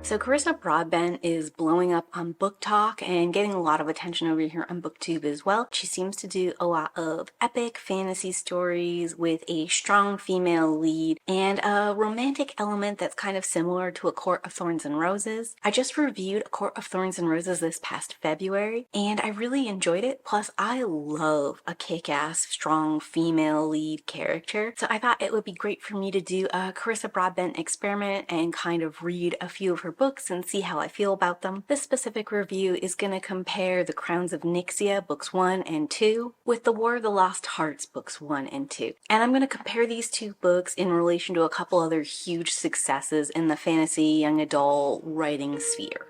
So Carissa Broadbent is blowing up on Booktok and getting a lot of attention over here on BookTube as well. She seems to do a lot of epic fantasy stories with a strong female lead and a romantic element that's kind of similar to A Court of Thorns and Roses. I just reviewed A Court of Thorns and Roses this past February and I really enjoyed it. Plus, I love a kick-ass, strong female lead character. So I thought it would be great for me to do a Carissa Broadbent experiment and kind of read a few of her books and see how I feel about them. This specific review is going to compare The Crowns of Nyxia books 1 and 2 with The War of the Lost Hearts books 1 and 2. And I'm going to compare these two books in relation to a couple other huge successes in the fantasy young adult writing sphere.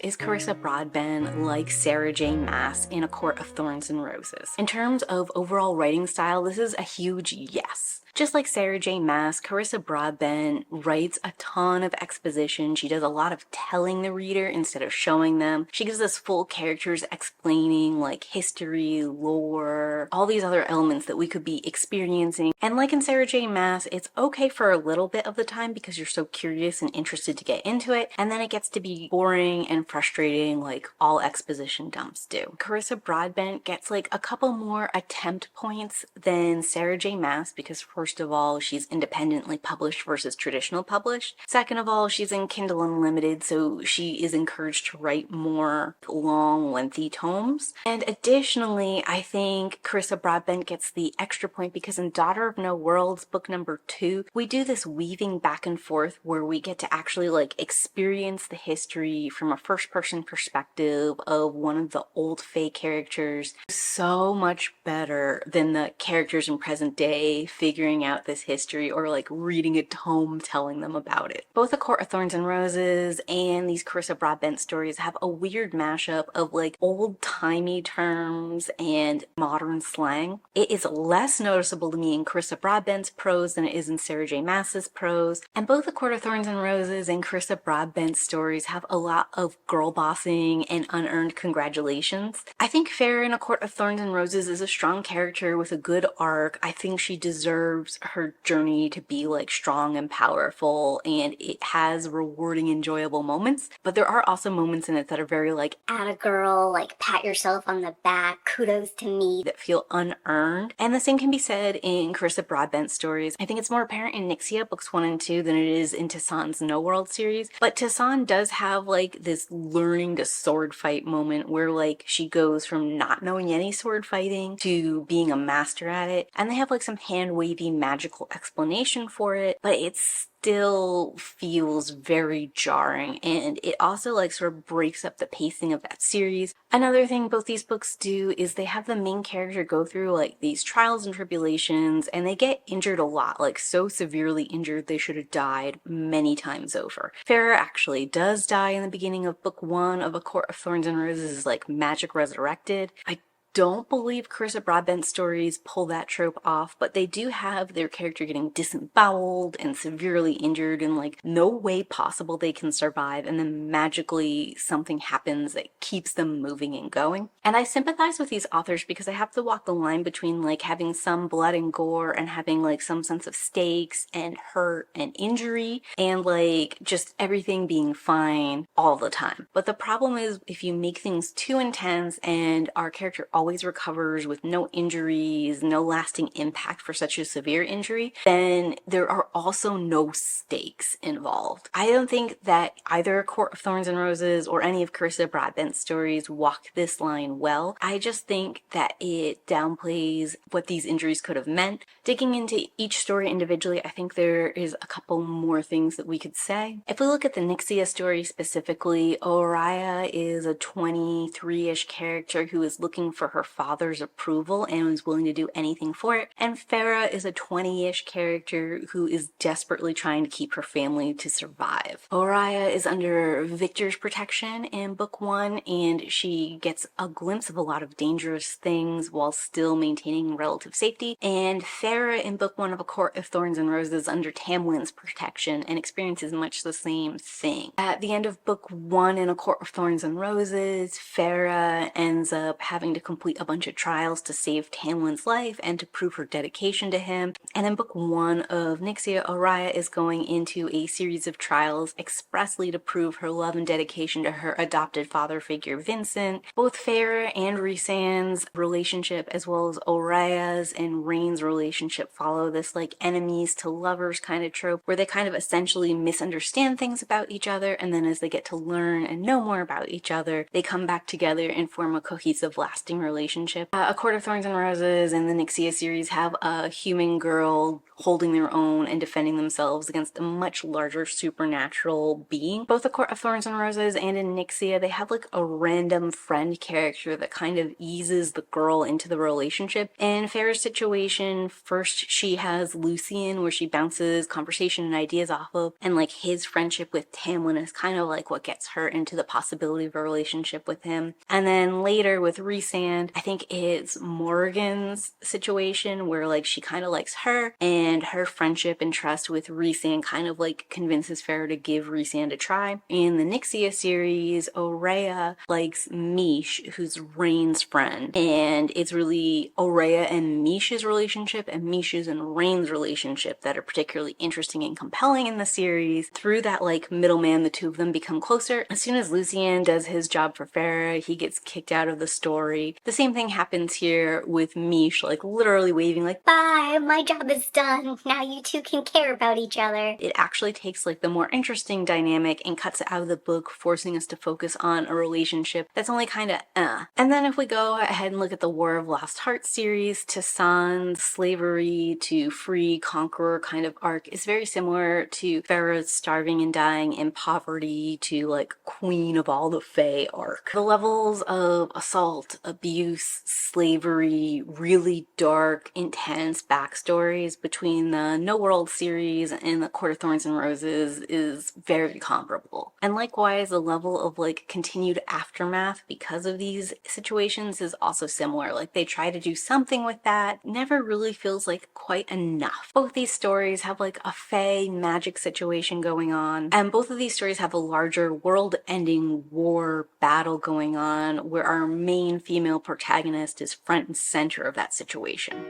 Is Carissa Broadbent like Sarah J. Maas in A Court of Thorns and Roses? In terms of overall writing style, this is a huge yes. Just like Sarah J. Maas, Carissa Broadbent writes a ton of exposition. She does a lot of telling the reader instead of showing them. She gives us full characters explaining like history, lore, all these other elements that we could be experiencing. And like in Sarah J. Maas, it's okay for a little bit of the time because you're so curious and interested to get into it, and then it gets to be boring and frustrating like all exposition dumps do. Carissa Broadbent gets like a couple more attempt points than Sarah J. Maas because first of all, she's independently published versus traditional published. Second of all, she's in Kindle Unlimited, so she is encouraged to write more long, lengthy tomes. And additionally, I think Carissa Broadbent gets the extra point because in Daughter of No Worlds, book number 2, we do this weaving back and forth where we get to actually like experience the history from a first-person perspective of one of the old Fae characters. So much better than the characters in present day figuring out this history or like reading a tome telling them about it. Both A Court of Thorns and Roses and these Carissa Broadbent stories have a weird mashup of like old-timey terms and modern slang. It is less noticeable to me in Carissa Broadbent's prose than it is in Sarah J. Maas's prose, and both A Court of Thorns and Roses and Carissa Broadbent's stories have a lot of girl bossing and unearned congratulations. I think Farah in A Court of Thorns and Roses is a strong character with a good arc. I think she deserves her journey to be like strong and powerful, and it has rewarding, enjoyable moments, but there are also moments in it that are very like atta girl, like pat yourself on the back, kudos to me, that feel unearned. And the same can be said in Carissa Broadbent's stories. I think it's more apparent in Nyxia books 1 and 2 than it is in Tassan's No World series, but Tassan does have like this learning to sword fight moment where like she goes from not knowing any sword fighting to being a master at it, and they have like some hand-wavy magical explanation for it, but it's still feels very jarring, and it also like sort of breaks up the pacing of that series. Another thing both these books do is they have the main character go through like these trials and tribulations, and they get injured a lot, like so severely injured they should have died many times over. Farah actually does die in the beginning of book 1 of A Court of Thorns and Roses, is like magic resurrected. I don't believe Carissa Broadbent stories pull that trope off, but they do have their character getting disemboweled and severely injured in like no way possible they can survive, and then magically something happens that keeps them moving and going. And I sympathize with these authors because I have to walk the line between like having some blood and gore and having like some sense of stakes and hurt and injury and like just everything being fine all the time. But the problem is if you make things too intense and our character always recovers with no injuries, no lasting impact for such a severe injury, then there are also no stakes involved. I don't think that either A Court of Thorns and Roses or any of Carissa Broadbent's stories walk this line well. I just think that it downplays what these injuries could have meant. Digging into each story individually, I think there is a couple more things that we could say. If we look at the Nyxia story specifically, Oriah is a 23-ish character who is looking for her father's approval and was willing to do anything for it. And Farah is a 20-ish character who is desperately trying to keep her family to survive. Oriah is under Victor's protection in book 1, and she gets a glimpse of a lot of dangerous things while still maintaining relative safety. And Farah in book 1 of A Court of Thorns and Roses under Tamlin's protection and experiences much the same thing. At the end of book 1 in A Court of Thorns and Roses, Farah ends up having to complete complete a bunch of trials to save Tamlin's life and to prove her dedication to him. And in book 1 of Nixia, Oriah is going into a series of trials expressly to prove her love and dedication to her adopted father figure, Vincent. Both Feyre and Rhysand's relationship, as well as Oriah's and Rain's relationship, follow this like enemies to lovers kind of trope, where they kind of essentially misunderstand things about each other, and then as they get to learn and know more about each other, they come back together and form a cohesive, lasting relationship. A Court of Thorns and Roses and the Nixia series have a human girl holding their own and defending themselves against a much larger supernatural being. Both A Court of Thorns and Roses and in Nixia, they have like a random friend character that kind of eases the girl into the relationship. In Feyre's situation, first she has Lucian, where she bounces conversation and ideas off of, and like his friendship with Tamlin is kind of like what gets her into the possibility of a relationship with him. And then later with Rhysand, I think it's Morgan's situation where like she kind of likes her, and her friendship and trust with Rhysand kind of like convinces Feyre to give Rhysand a try. In the Nixia series, Oriah likes Mish, who's Rain's friend, and it's really Oriah and Mish's relationship and Mish's and Rain's relationship that are particularly interesting and compelling in the series. Through that like middleman, the two of them become closer. As soon as Lucian does his job for Feyre, he gets kicked out of the story. The same thing happens here with Mish, like literally waving like, "Bye, my job is done. Now you two can care about each other." it actually takes like the more interesting dynamic and cuts it out of the book, forcing us to focus on a relationship that's only kind of And then if we go ahead and look at the War of Lost Hearts series, Tassan's slavery to free conqueror kind of arc is very similar to Feyre's starving and dying in poverty to like Queen of all the Fae arc. The levels of assault, abuse, slavery, really dark, intense backstories between the No World series and the Court of Thorns and Roses is very comparable. And likewise, the level of like continued aftermath because of these situations is also similar. Like they try to do something with that, never really feels like quite enough. Both these stories have like a fae magic situation going on, and both of these stories have a larger world-ending war battle going on where our main female protagonist is front and center of that situation.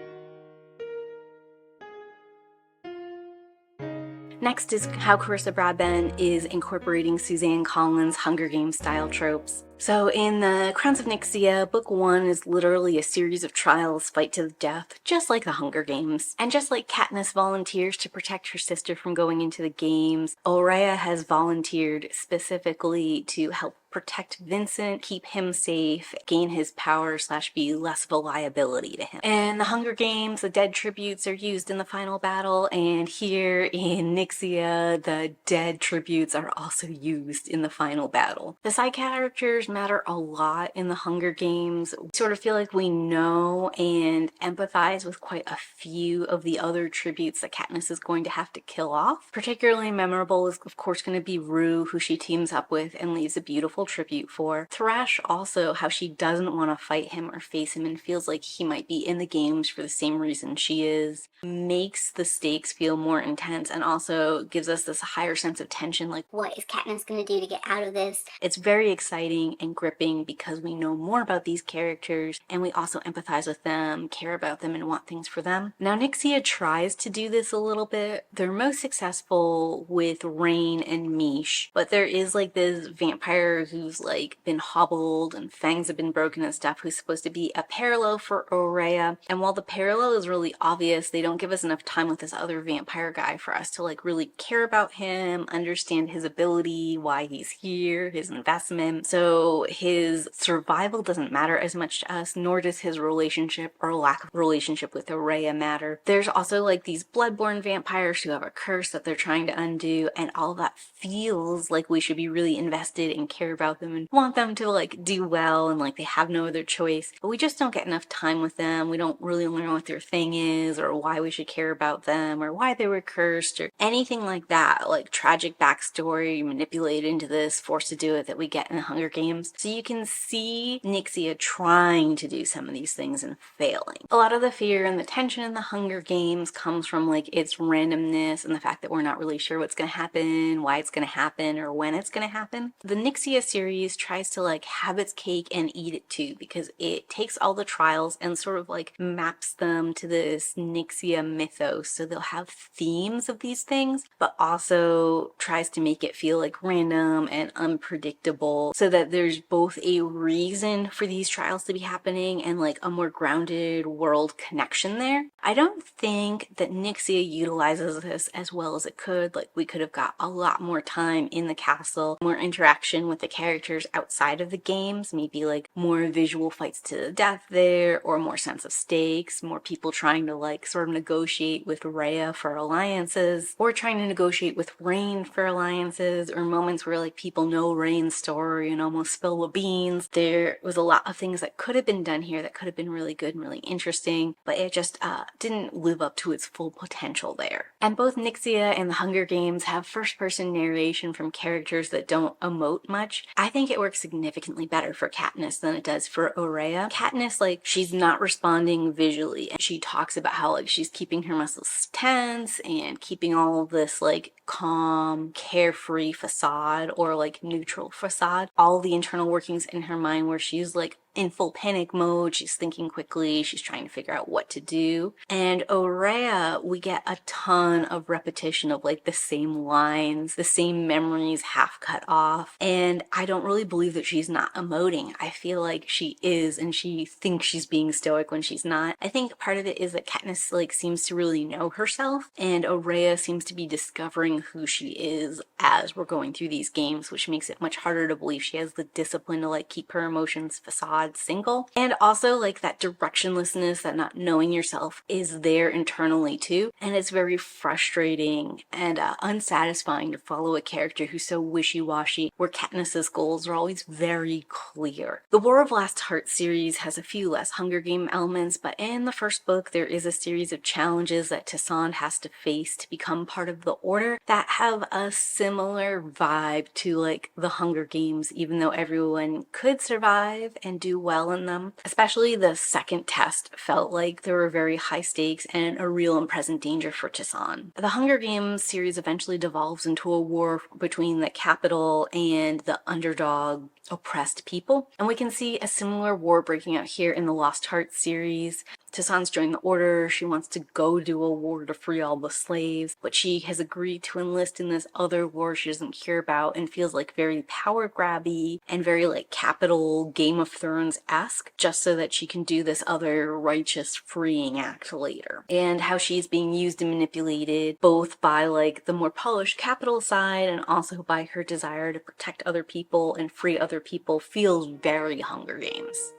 Next is how Carissa Broadbent is incorporating Suzanne Collins' Hunger Games style tropes. So in the Crowns of Nixia, book 1 is literally a series of trials fight to the death, just like the Hunger Games. And just like Katniss volunteers to protect her sister from going into the games, Oriah has volunteered specifically to help protect Vincent, keep him safe, gain his power / be less of a liability to him. In the Hunger Games, the dead tributes are used in the final battle, and here in Nixia, the dead tributes are also used in the final battle. The side characters matter a lot in the Hunger Games. We sort of feel like we know and empathize with quite a few of the other tributes that Katniss is going to have to kill off. Particularly memorable is of course going to be Rue, who she teams up with and leaves a beautiful tribute for. Thresh also, how she doesn't want to fight him or face him and feels like he might be in the games for the same reason she is, makes the stakes feel more intense and also gives us this higher sense of tension, like What is Katniss gonna do to get out of this? it's very exciting and gripping because we know more about these characters and we also empathize with them, care about them, and want things for them. Now Nixia tries to do this a little bit. They're most successful with Rain and Mish, but there is like this vampire who's like been hobbled and fangs have been broken and stuff, who's supposed to be a parallel for Oriah. And while the parallel is really obvious, they don't give us enough time with this other vampire guy for us to like really care about him, understand his ability, why he's here, his investment. So his survival doesn't matter as much to us, nor does his relationship or lack of relationship with Oriah matter. There's also like these bloodborne vampires who have a curse that they're trying to undo, and all of that feels like we should be really invested and care about them and want them to like do well and like they have no other choice. But we just don't get enough time with them. We don't really learn what their thing is or why we should care about them or why they were cursed or anything like that, like tragic backstory manipulated into this, forced to do it, that we get in the Hunger Games. Games. So you can see Nixia trying to do some of these things and failing. A lot of the fear and the tension in the Hunger Games comes from like its randomness and the fact that we're not really sure what's going to happen, why it's going to happen, or when it's going to happen. The Nixia series tries to like have its cake and eat it too, because it takes all the trials and sort of like maps them to this Nixia mythos. So they'll have themes of these things, but also tries to make it feel like random and unpredictable so that there's both a reason for these trials to be happening and like a more grounded world connection there. I don't think that Nixia utilizes this as well as it could. Like, we could have got a lot more time in the castle, more interaction with the characters outside of the games, maybe like more visual fights to the death there, or more sense of stakes, more people trying to like sort of negotiate with Rhea for alliances, or trying to negotiate with Rain for alliances, or moments where like people know Rain's story and almost spill the beans. There was a lot of things that could have been done here that could have been really good and really interesting, but it just didn't live up to its full potential there. And both Nixia and the Hunger Games have first-person narration from characters that don't emote much. I think it works significantly better for Katniss than it does for Aurea. Katniss, like, she's not responding visually, and she talks about how like she's keeping her muscles tense and keeping all of this like calm, carefree facade, or like neutral facade, all the internal workings in her mind where she's like in full panic mode, she's thinking quickly, she's trying to figure out what to do. And Aurea, we get a ton of repetition of like the same lines, the same memories half cut off, and I don't really believe that she's not emoting. I feel like she is, and she thinks she's being stoic when she's not. I think part of it is that Katniss like seems to really know herself, and Aurea seems to be discovering who she is as we're going through these games, which makes it much harder to believe she has the discipline to like keep her emotions facade single. And also like that directionlessness, that not knowing yourself is there internally too, and it's very frustrating and unsatisfying to follow a character who's so wishy-washy, where Katniss's goals are always very clear. The War of Last Heart series has a few less Hunger Game elements, but in the first book there is a series of challenges that Toussaint has to face to become part of the Order that have a similar vibe to like the Hunger Games, even though everyone could survive and do well in them. Especially the second test felt like there were very high stakes and a real and present danger for Toussaint. The Hunger Games series eventually devolves into a war between the capital and the underdog oppressed people, and we can see a similar war breaking out here in the Lost Heart series. Toussaint's joined the Order, she wants to go do a war to free all the slaves, but she has agreed to enlist in this other war she doesn't care about and feels like very power grabby and very like capital Game of Thrones-esque, just so that she can do this other righteous freeing act later. And how she's being used and manipulated both by like the more polished capital side and also by her desire to protect other people and free other people feels very Hunger Games.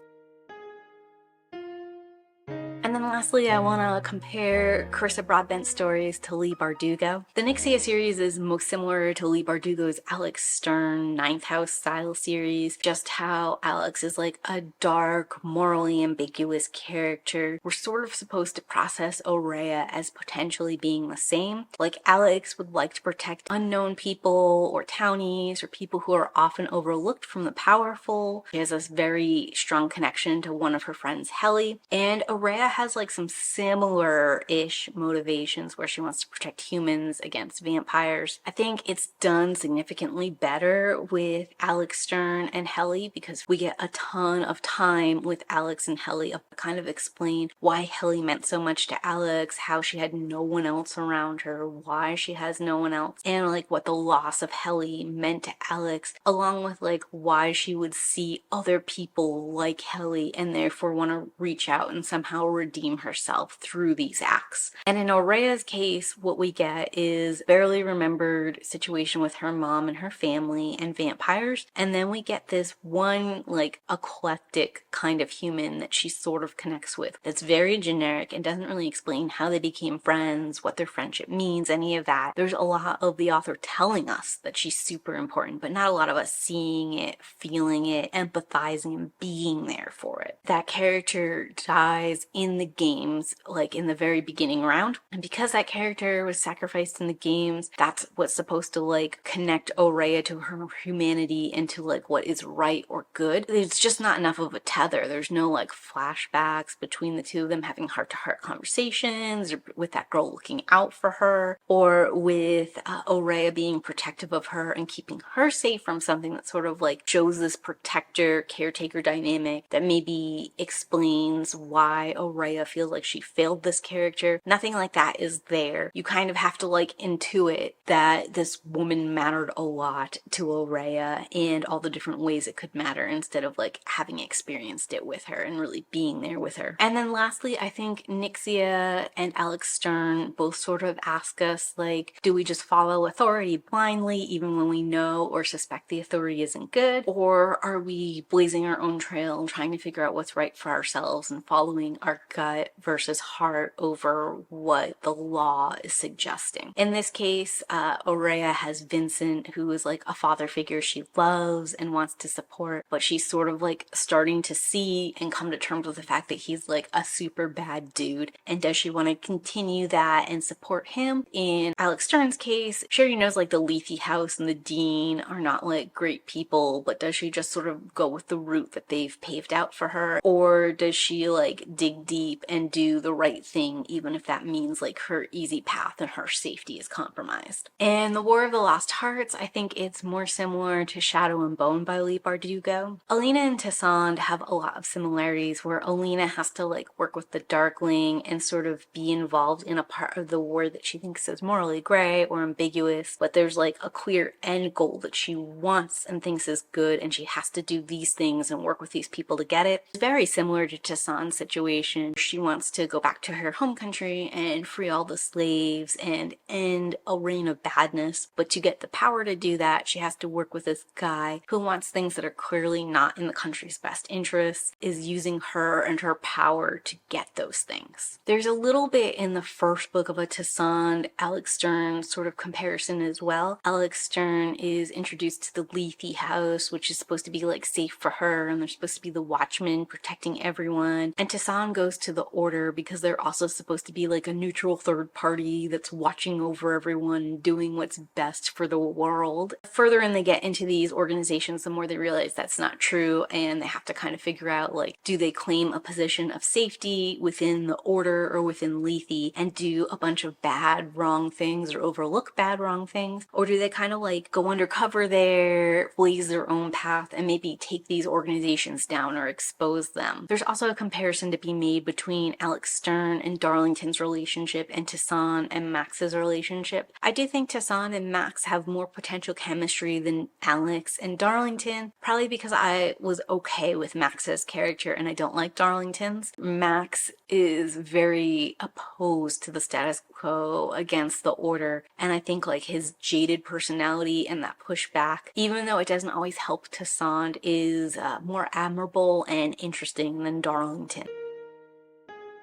And then lastly, I want to compare Carissa Broadbent's stories to Leigh Bardugo. The Nixia series is most similar to Leigh Bardugo's Alex Stern Ninth House style series, just how Alex is like a dark, morally ambiguous character. We're sort of supposed to process Aurea as potentially being the same. Like, Alex would like to protect unknown people or townies or people who are often overlooked from the powerful. She has this very strong connection to one of her friends, Helly, and Aurea has like some similar-ish motivations where she wants to protect humans against vampires. I think it's done significantly better with Alex Stern and Helly because we get a ton of time with Alex and Helly to kind of explain why Helly meant so much to Alex, how she had no one else around her, why she has no one else, and like what the loss of Helly meant to Alex, along with like why she would see other people like Helly and therefore want to reach out and somehow redeem herself through these acts. And in Aurea's case, what we get is barely remembered situation with her mom and her family and vampires, and then we get this one like eclectic kind of human that she sort of connects with that's very generic and doesn't really explain how they became friends, what their friendship means, any of that. There's a lot of the author telling us that she's super important, but not a lot of us seeing it, feeling it, empathizing, and being there for it. That character dies in the games, like in the very beginning round. And because that character was sacrificed in the games, that's what's supposed to like connect Aurea to her humanity and to like what is right or good. It's just not enough of a tether. There's no like flashbacks between the two of them having heart-to-heart conversations, or with that girl looking out for her, or with Aurea being protective of her and keeping her safe from something that sort of like shows this protector caretaker dynamic that maybe explains why Aurea feels like she failed this character. Nothing like that is there. You kind of have to like intuit that this woman mattered a lot to Aurea and all the different ways it could matter, instead of like having experienced it with her and really being there with her. And then lastly, I think Nixia and Alex Stern both sort of ask us, like, do we just follow authority blindly even when we know or suspect the authority isn't good? Or are we blazing our own trail and trying to figure out what's right for ourselves and following our gut versus heart over what the law is suggesting? In this case, Aurea has Vincent, who is like a father figure she loves and wants to support, but she's sort of like starting to see and come to terms with the fact that he's like a super bad dude. And does she want to continue that and support him? In Alex Stern's case, Sherry knows like the Leafy House and the Dean are not like great people, but does she just sort of go with the route that they've paved out for her? Or does she like dig deep and do the right thing, even if that means like her easy path and her safety is compromised? In The War of the Lost Hearts, I think it's more similar to Shadow and Bone by Leigh Bardugo. Alina and Tessande have a lot of similarities, where Alina has to like work with the Darkling and sort of be involved in a part of the war that she thinks is morally gray or ambiguous, but there's like a clear end goal that she wants and thinks is good, and she has to do these things and work with these people to get it. It's very similar to Tessande's situation. She wants to go back to her home country and free all the slaves and end a reign of badness, but to get the power to do that, she has to work with this guy who wants things that are clearly not in the country's best interests, is using her and her power to get those things. There's a little bit in the first book of a Tessande Alex Stern sort of comparison as well. Alex Stern is introduced to the Leafy House, which is supposed to be like safe for her, and they're supposed to be the watchmen protecting everyone. And Tessande goes to the Order because they're also supposed to be like a neutral third party that's watching over everyone and doing what's best for the world. The further in they get into these organizations, the more they realize that's not true, and they have to kind of figure out, like, do they claim a position of safety within the Order or within Lethe and do a bunch of bad, wrong things or overlook bad, wrong things? Or do they kind of like go undercover there, blaze their own path, and maybe take these organizations down or expose them? There's also a comparison to be made between Alex Stern and Darlington's relationship and Tessande and Max's relationship. I do think Tessande and Max have more potential chemistry than Alex and Darlington, probably because I was okay with Max's character and I don't like Darlington's. Max is very opposed to the status quo, against the Order, and I think like his jaded personality and that pushback, even though it doesn't always help Tessande, is more admirable and interesting than Darlington.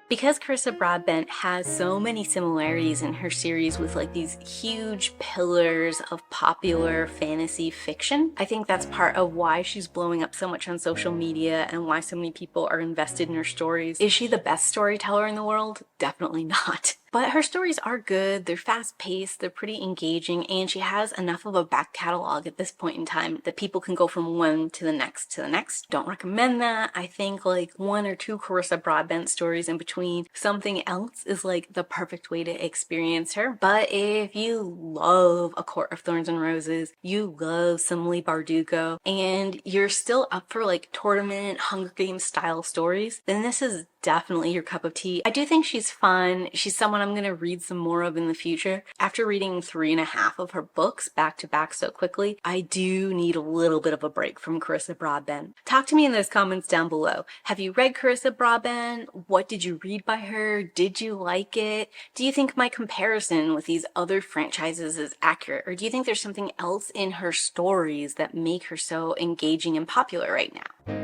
Because Carissa Broadbent has so many similarities in her series with like these huge pillars of popular fantasy fiction, I think that's part of why she's blowing up so much on social media and why so many people are invested in her stories. Is she the best storyteller in the world? Definitely not. But her stories are good, they're fast-paced, they're pretty engaging, and she has enough of a back catalog at this point in time that people can go from one to the next to the next. Don't recommend that. I think like 1 or 2 Carissa Broadbent stories in between something else is like the perfect way to experience her. But if you love A Court of Thorns and Roses, you love some Leigh Bardugo, and you're still up for like tournament, Hunger Games style stories, then this is definitely your cup of tea. I do think she's fun. She's someone I'm going to read some more of in the future. After reading 3.5 of her books back to back so quickly, I do need a little bit of a break from Carissa Broadbent. Talk to me in those comments down below. Have you read Carissa Broadbent? What did you read by her? Did you like it? Do you think my comparison with these other franchises is accurate? Or do you think there's something else in her stories that make her so engaging and popular right now?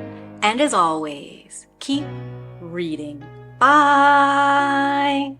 And as always, keep reading. Bye!